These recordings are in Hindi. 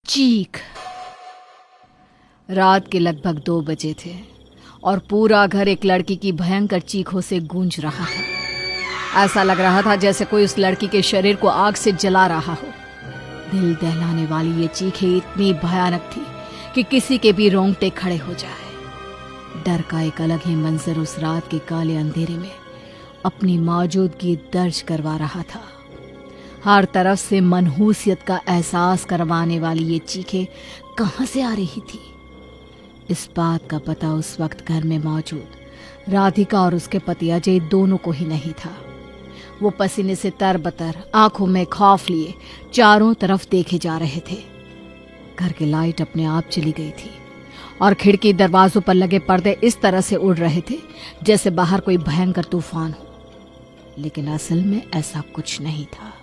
चीख। रात के लगभग 2 बजे थे और पूरा घर एक लड़की की भयंकर चीखों से गूंज रहा था। ऐसा लग रहा था जैसे कोई उस लड़की के शरीर को आग से जला रहा हो। दिल दहलाने वाली ये चीखें इतनी भयानक थी कि किसी के भी रोंगटे खड़े हो जाए। डर का एक अलग ही मंजर उस रात के काले अंधेरे में अपनी मौजूदगी दर्ज करवा रहा था। हर तरफ से मनहूसियत का एहसास करवाने वाली ये चीखें कहां से आ रही थी, इस बात का पता उस वक्त घर में मौजूद राधिका और उसके पति अजय दोनों को ही नहीं था। वो पसीने से तरबतर, आंखों में खौफ लिए चारों तरफ देखे जा रहे थे। घर की लाइट अपने आप चली गई थी और खिड़की दरवाजों पर लगे पर्दे इस तरह से उड़ रहे थे जैसे बाहर कोई भयंकर तूफान हो, लेकिन असल में ऐसा कुछ नहीं था।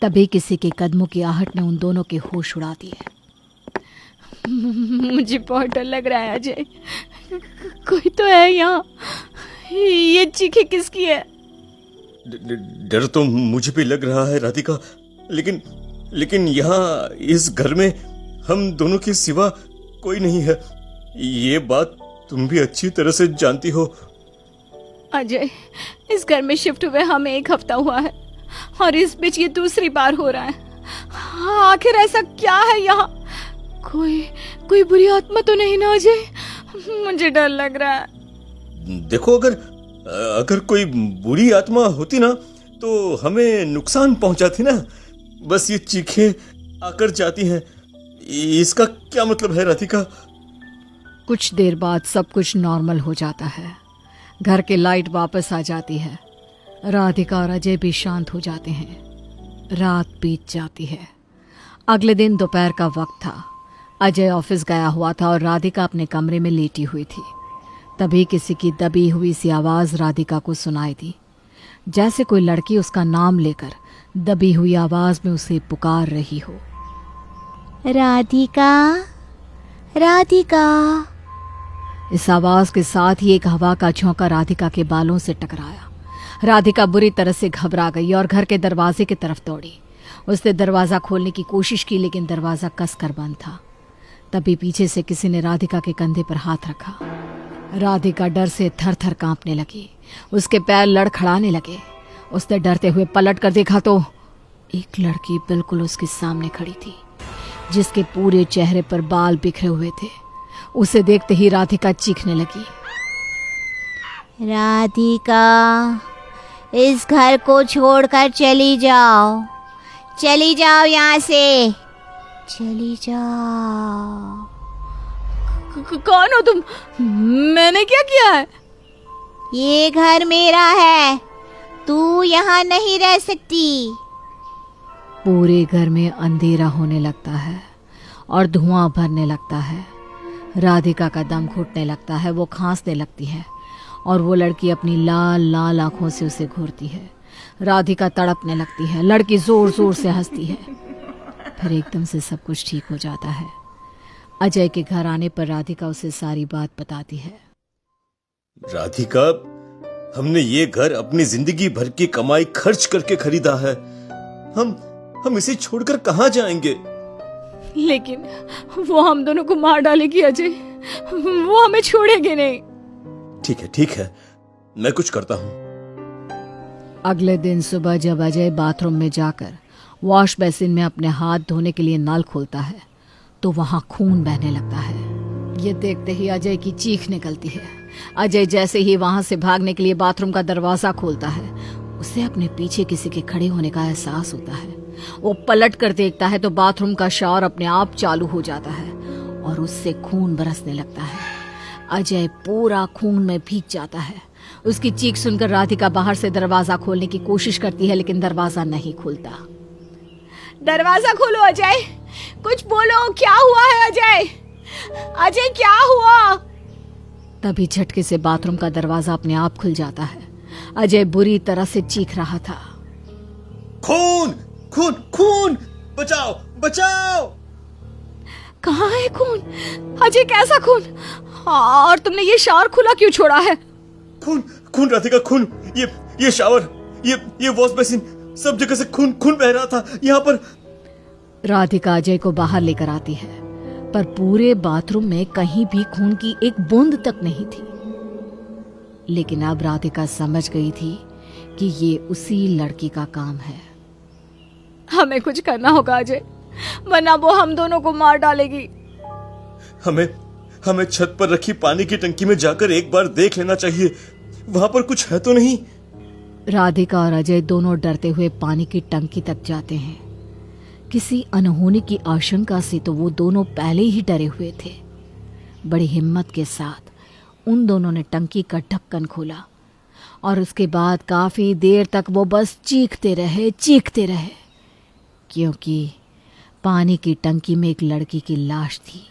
तभी किसी के कदमों की आहट ने उन दोनों के होश उड़ा दिए। मुझे बहुत डर लग रहा है अजय, कोई तो है यहाँ। ये चीखें किसकी है? डर तो मुझे भी लग रहा है राधिका, लेकिन यहाँ इस घर में हम दोनों के सिवा कोई नहीं है। ये बात तुम भी अच्छी तरह से जानती हो। अजय, इस घर में शिफ्ट हुए हमें 1 हफ्ता हुआ है और इस बीच ये दूसरी बार हो रहा है। आखिर ऐसा क्या है यहाँ? कोई बुरी आत्मा तो नहीं ना अजय? मुझे डर लग रहा है। देखो, अगर कोई बुरी आत्मा होती ना तो हमें नुकसान पहुंचाती ना। बस ये चीखें आकर जाती हैं, इसका क्या मतलब है राधिका? कुछ देर बाद सब कुछ नॉर्मल हो जाता है। घर की लाइट वापस आ जाती है। राधिका और अजय भी शांत हो जाते हैं। रात बीत जाती है। अगले दिन दोपहर का वक्त था। अजय ऑफिस गया हुआ था और राधिका अपने कमरे में लेटी हुई थी। तभी किसी की दबी हुई सी आवाज राधिका को सुनाई दी, जैसे कोई लड़की उसका नाम लेकर दबी हुई आवाज में उसे पुकार रही हो। राधिका, राधिका। इस आवाज के साथ ही एक हवा का झोंका राधिका के बालों से टकराया। राधिका बुरी तरह से घबरा गई और घर के दरवाजे की तरफ दौड़ी। उसने दरवाजा खोलने की कोशिश की, लेकिन दरवाजा कसकर बंद था। तभी पीछे से किसी ने राधिका के कंधे पर हाथ रखा। राधिका डर से थर-थर कांपने लगी। उसके पैर लड़खड़ाने लगे। उसने डरते हुए पलट कर देखा तो एक लड़की बिल्कुल उसके सामने खड़ी थी, जिसके पूरे चेहरे पर बाल बिखरे हुए थे। उसे देखते ही राधिका चीखने लगी। राधिका, इस घर को छोड़कर चली जाओ यहाँ से, चली जाओ। कौन हो तुम? मैंने क्या किया है? ये घर मेरा है, तू यहाँ नहीं रह सकती। पूरे घर में अंधेरा होने लगता है और धुआं भरने लगता है। राधिका का दम घुटने लगता है। वो खांसने लगती है और वो लड़की अपनी लाल लाल आंखों से उसे घूरती है। राधिका तड़पने लगती है। लड़की जोर जोर से हंसती है। फिर एकदम से सब कुछ ठीक हो जाता है। अजय के घर आने पर राधिका उसे सारी बात बताती है। राधिका, हमने ये घर अपनी जिंदगी भर की कमाई खर्च करके खरीदा है। हम इसे छोड़कर कहां जाएंगे? लेकिन वो हम दोनों को मार डालेगी अजय। वो हमें छोड़ेगी नहीं। ठीक है, मैं कुछ करता हूं। अगले दिन सुबह जब अजय बाथरूम में जाकर वॉश बेसिन में अपने हाथ धोने के लिए नल खोलता है तो वहां खून बहने लगता है। ये देखते ही अजय की चीख निकलती है। अजय जैसे ही वहां से भागने के लिए बाथरूम का दरवाजा खोलता है, उसे अपने पीछे किसी के खड़े होने का एहसास होता है। वो पलट कर देखता है तो बाथरूम का शावर अपने आप चालू हो जाता है और उससे खून बरसने लगता है। अजय पूरा खून में भीग जाता है। उसकी चीख सुनकर राधिका बाहर से दरवाजा खोलने की कोशिश करती है, लेकिन दरवाजा नहीं खुलता। दरवाजा खोलो अजय, कुछ बोलो, क्या हुआ है अजय? अजय, क्या हुआ? तभी झटके से बाथरूम का दरवाजा अपने आप खुल जाता है। अजय बुरी तरह से चीख रहा था। खून, खून, खून! बचाओ, बचाओ! कहाँ है खून? अजय, कैसा खून? और तुमने ये शावर खुला क्यों छोड़ा है? खून राधिका, खून! ये शावर, ये वॉश बेसिन, सब जगह से खून बह रहा था। यहाँ पर राधिका अजय को बाहर लेकर आती है, पर पूरे बाथरूम में कहीं भी खून की एक बूंद तक नहीं थी। लेकिन अब राधिका समझ गई थी कि ये उसी लड़की का काम है। हमें कुछ करना होगा अजय, वरना वो हम दोनों को मार डालेगी। हमें छत पर रखी पानी की टंकी में जाकर एक बार देख लेना चाहिए, वहां पर कुछ है तो नहीं। राधिका और अजय दोनों डरते हुए पानी की टंकी तक जाते हैं। किसी अनहोनी की आशंका से तो वो दोनों पहले ही डरे हुए थे। बड़ी हिम्मत के साथ उन दोनों ने टंकी का ढक्कन खोला और उसके बाद काफी देर तक वो बस चीखते रहे, क्योंकि पानी की टंकी में एक लड़की की लाश थी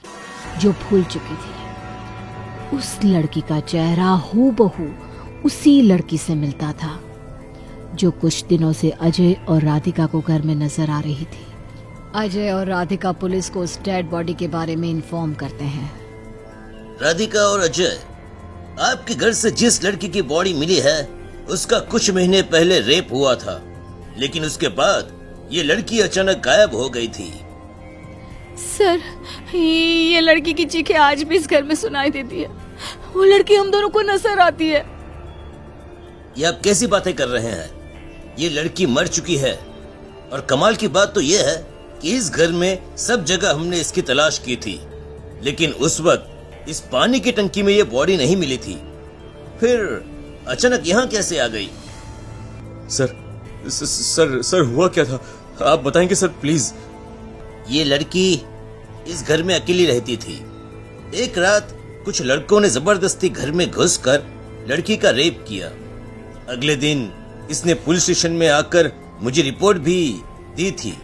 जो फूल चुकी थी। उस लड़की का चेहरा हूबहू उसी लड़की से मिलता था जो कुछ दिनों से अजय और राधिका को घर में नजर आ रही थी। अजय और राधिका पुलिस को उस डेड बॉडी के बारे में इन्फॉर्म करते हैं। राधिका और अजय, आपके घर से जिस लड़की की बॉडी मिली है उसका कुछ महीने पहले रेप हुआ था, लेकिन उसके बाद ये लड़की अचानक गायब हो गई थी। सर, ये लड़की की चीखें आज भी इस घर में सुनाई देती है। वो लड़की हम दोनों को नजर आती है। ये आप कैसी बातें कर रहे हैं? ये लड़की मर चुकी है, और कमाल की बात तो ये है कि इस घर में सब जगह हमने इसकी तलाश की थी, लेकिन उस वक्त इस पानी की टंकी में ये बॉडी नहीं मिली थी। फिर अचानक यहाँ कैसे आ गई? सर हुआ क्या था, आप बताएंगे सर प्लीज। ये लड़की इस घर में अकेली रहती थी। एक रात कुछ लड़कों ने जबरदस्ती घर में घुसकर लड़की का रेप किया। अगले दिन इसने पुलिस स्टेशन में आकर मुझे रिपोर्ट भी दी थी,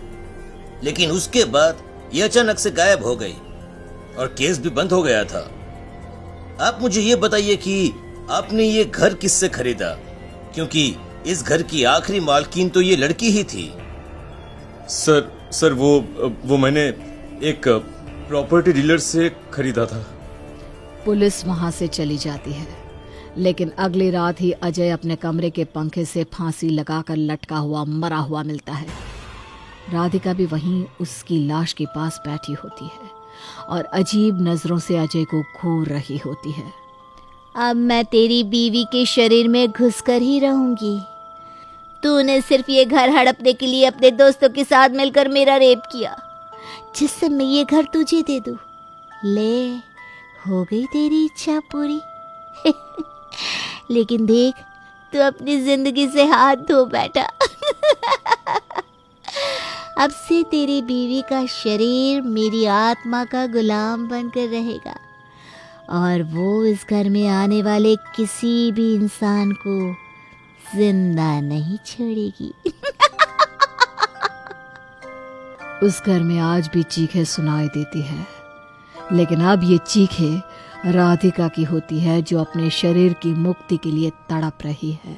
लेकिन उसके बाद ये अचानक से गायब हो गई और केस भी बंद हो गया था। आप मुझे ये बताइए कि आपने ये घर किससे खरीदा, क्योंकि इस घर की आखिरी मालकिन तो ये लड़की ही थी। सर वो मैंने एक प्रॉपर्टी डीलर से खरीदा था। पुलिस वहां से चली जाती है, लेकिन अगली रात ही अजय अपने कमरे के पंखे से फांसी लगाकर लटका हुआ मरा हुआ मिलता है। राधिका भी वहीं उसकी लाश के पास बैठी होती है और अजीब नजरों से अजय को घूर रही होती है। अब मैं तेरी बीवी के शरीर में घुसकर ही रहूंगी। तूने सिर्फ ये घर हड़पने के लिए अपने दोस्तों के साथ मिलकर मेरा रेप किया, जिससे मैं ये घर तुझे दे दूं। ले, हो गई तेरी इच्छा पूरी। लेकिन देख, तू अपनी जिंदगी से हाथ धो बैठा। अब से तेरी बीवी का शरीर मेरी आत्मा का गुलाम बनकर रहेगा, और वो इस घर में आने वाले किसी भी इंसान को जिंदा नहीं छोड़ेगी। उस घर में आज भी चीखें सुनाई देती है, लेकिन अब ये चीखें राधिका की होती है, जो अपने शरीर की मुक्ति के लिए तड़प रही है।